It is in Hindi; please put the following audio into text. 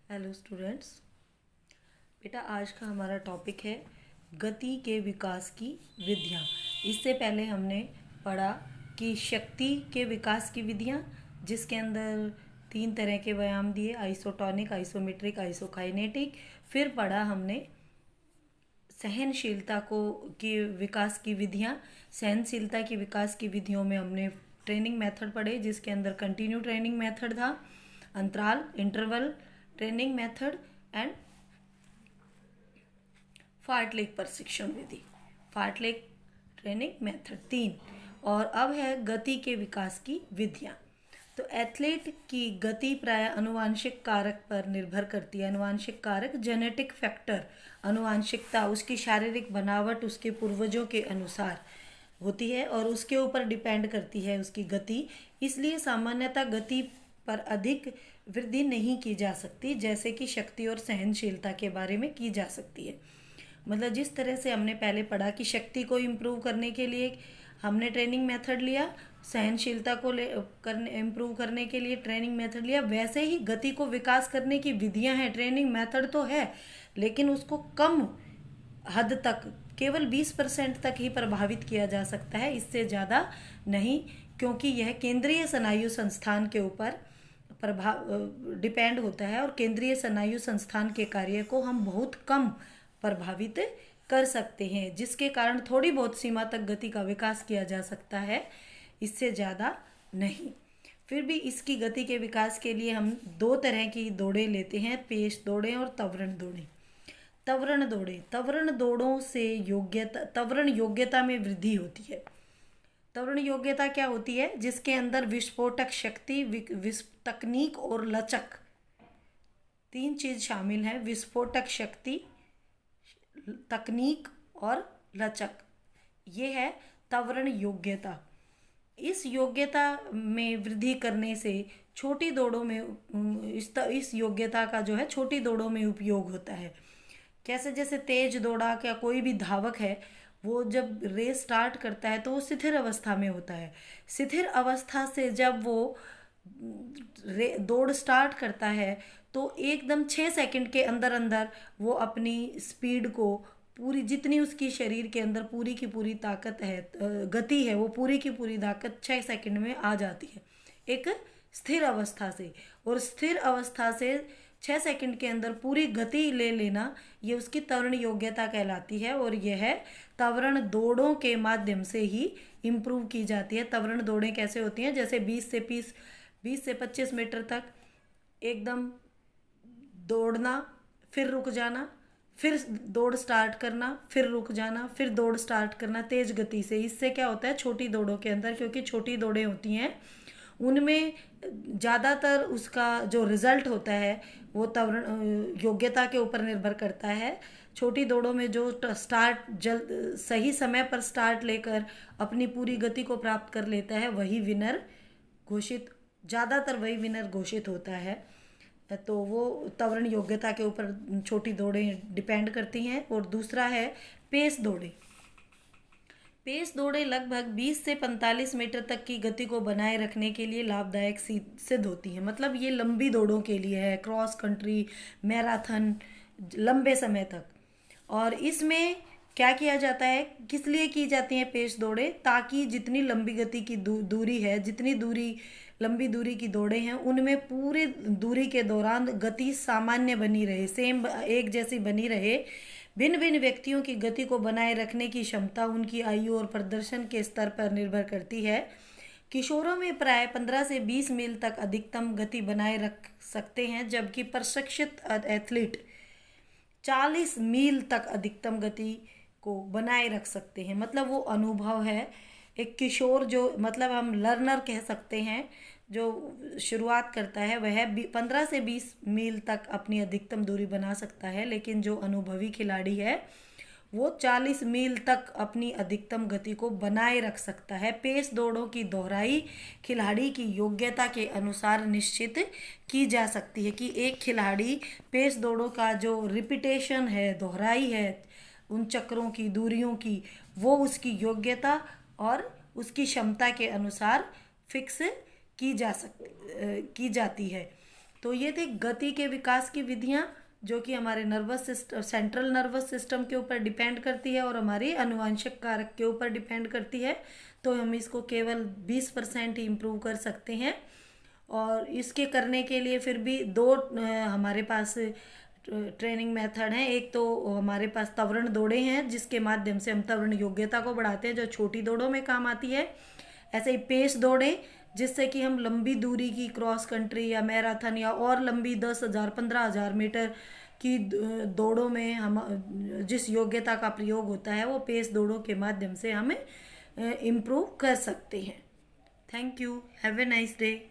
Hello students. बेटा आज का हमारा टॉपिक है गति के विकास की विधियाँ। इससे पहले हमने पढ़ा कि शक्ति के विकास की विधियाँ, जिसके अंदर 3 तरह के व्यायाम दिए, आइसोटोनिक, आइसोमेट्रिक, आइसोकाइनेटिक। फिर पढ़ा हमने सहनशीलता को की विकास की विधियाँ। सहनशीलता की विकास की विधियों में हमने ट्रेनिंग मेथड पढ़े, जिसके अंदर कंटिन्यू ट्रेनिंग मेथड था, अंतराल इंटरवल ट्रेनिंग मेथड एंड फार्टलेग प्रशिक्षण विधि, फार्टलेग ट्रेनिंग मेथड 3। और अब है गति के विकास की विधियाँ। तो एथलीट की गति प्राय अनुवांशिक कारक पर निर्भर करती है। अनुवांशिक कारक जेनेटिक फैक्टर, अनुवांशिकता, उसकी शारीरिक बनावट उसके पूर्वजों के अनुसार होती है और उसके ऊपर डिपेंड करती है उसकी गति। इसलिए सामान्यतः गति पर अधिक वृद्धि नहीं की जा सकती, जैसे कि शक्ति और सहनशीलता के बारे में की जा सकती है। मतलब जिस तरह से हमने पहले पढ़ा कि शक्ति को इम्प्रूव करने के लिए हमने ट्रेनिंग मेथड लिया, सहनशीलता को इम्प्रूव करने के लिए ट्रेनिंग मेथड लिया, वैसे ही गति को विकास करने की विधियां हैं। ट्रेनिंग मेथड तो है, लेकिन उसको कम हद तक, केवल 20% तक ही प्रभावित किया जा सकता है, इससे ज़्यादा नहीं, क्योंकि यह केंद्रीय स्नायु संस्थान के ऊपर डिपेंड होता है और केंद्रीय स्नायु संस्थान के कार्य को हम बहुत कम प्रभावित कर सकते हैं, जिसके कारण थोड़ी बहुत सीमा तक गति का विकास किया जा सकता है, इससे ज़्यादा नहीं। फिर भी इसकी गति के विकास के लिए हम 2 तरह की दौड़ें लेते हैं, पेश दौड़ें और त्वरण दौड़ें। त्वरण दौड़ों से त्वरण योग्यता में वृद्धि होती है। त्वरण योग्यता क्या होती है? जिसके अंदर विस्फोटक शक्ति, तकनीक और लचक, 3 चीज शामिल है। विस्फोटक शक्ति, तकनीक और लचक, ये है त्वरण योग्यता। इस योग्यता में वृद्धि करने से छोटी दौड़ों में इस योग्यता का जो है छोटी दौड़ों में उपयोग होता है। कैसे? जैसे तेज दौड़ा या कोई भी धावक है, वो जब रेस स्टार्ट करता है तो वो शिथिर अवस्था में होता है। शिथिर अवस्था से जब वो दौड़ स्टार्ट करता है तो एकदम 6 सेकंड के अंदर अंदर वो अपनी स्पीड को पूरी, जितनी उसकी शरीर के अंदर पूरी की पूरी ताकत है, गति है, वो पूरी की पूरी ताकत 6 सेकंड में आ जाती है एक स्थिर अवस्था से। और स्थिर अवस्था से 6 सेकंड के अंदर पूरी गति ले लेना, ये उसकी त्वरण योग्यता कहलाती है। और यह त्वरण दौड़ों के माध्यम से ही इम्प्रूव की जाती है। त्वरण दौड़ें कैसे होती हैं? जैसे 20 से 25 मीटर तक एकदम दौड़ना, फिर रुक जाना, फिर दौड़ स्टार्ट करना, फिर रुक जाना, फिर दौड़ स्टार्ट करना तेज गति से। इससे क्या होता है? छोटी दौड़ों के अंदर, क्योंकि छोटी दौड़ें होती हैं, उनमें ज़्यादातर उसका जो रिजल्ट होता है वो त्वरण योग्यता के ऊपर निर्भर करता है। छोटी दौड़ों में जो स्टार्ट सही समय पर स्टार्ट लेकर अपनी पूरी गति को प्राप्त कर लेता है, वही विनर घोषित, ज़्यादातर वही विनर घोषित होता है। तो वो त्वरण योग्यता के ऊपर छोटी दौड़ें डिपेंड करती हैं। और दूसरा है पेस दौड़ें। पेस दौड़ें लगभग 20 से 45 मीटर तक की गति को बनाए रखने के लिए लाभदायक सिद्ध होती हैं। मतलब ये लंबी दौड़ों के लिए है, क्रॉस कंट्री, मैराथन, लंबे समय तक। और इसमें क्या किया जाता है, किस लिए की जाती हैं पेस दौड़ें? ताकि जितनी लंबी गति की दूरी है, जितनी लंबी दूरी की दौड़ें हैं, उनमें पूरी दूरी के दौरान गति सामान्य बनी रहे, सेम एक जैसी बनी रहे। भिन्न भिन्न व्यक्तियों की गति को बनाए रखने की क्षमता उनकी आयु और प्रदर्शन के स्तर पर निर्भर करती है। किशोरों में प्राय 15 से 20 मील तक अधिकतम गति बनाए रख सकते हैं, जबकि प्रशिक्षित एथलीट 40 मील तक अधिकतम गति को बनाए रख सकते हैं। मतलब वो अनुभव है। एक किशोर जो, मतलब हम लर्नर कह सकते हैं, जो शुरुआत करता है, वह 15 से 20 मील तक अपनी अधिकतम दूरी बना सकता है, लेकिन जो अनुभवी खिलाड़ी है वो 40 मील तक अपनी अधिकतम गति को बनाए रख सकता है। पेस दौड़ों की दोहराई खिलाड़ी की योग्यता के अनुसार निश्चित की जा सकती है, कि एक खिलाड़ी पेस दौड़ों का जो रिपीटेशन है, दोहराई है उन चक्रों की, दूरियों की, वो उसकी योग्यता और उसकी क्षमता के अनुसार फिक्स की जाती है। तो ये थे गति के विकास की विधियाँ, जो कि हमारे nervous system, central nervous system के ऊपर डिपेंड करती है और हमारी आनुवंशिक कारक के ऊपर डिपेंड करती है। तो हम इसको केवल 20% ही इम्प्रूव कर सकते हैं। और इसके करने के लिए फिर भी दो हमारे पास ट्रेनिंग मेथड हैं। एक तो हमारे पास त्वरण दौड़े हैं, जिसके माध्यम से हम त्वरण योग्यता को बढ़ाते हैं, जो छोटी दौड़ों में काम आती है। ऐसे ही पेस दौड़े, जिससे कि हम लंबी दूरी की क्रॉस कंट्री या मैराथन या और लंबी 10,000 15,000 मीटर की दौड़ों में हम जिस योग्यता का प्रयोग होता है, वो पेस दौड़ों के माध्यम से हमें इम्प्रूव कर सकते हैं। Thank you. Have a nice day.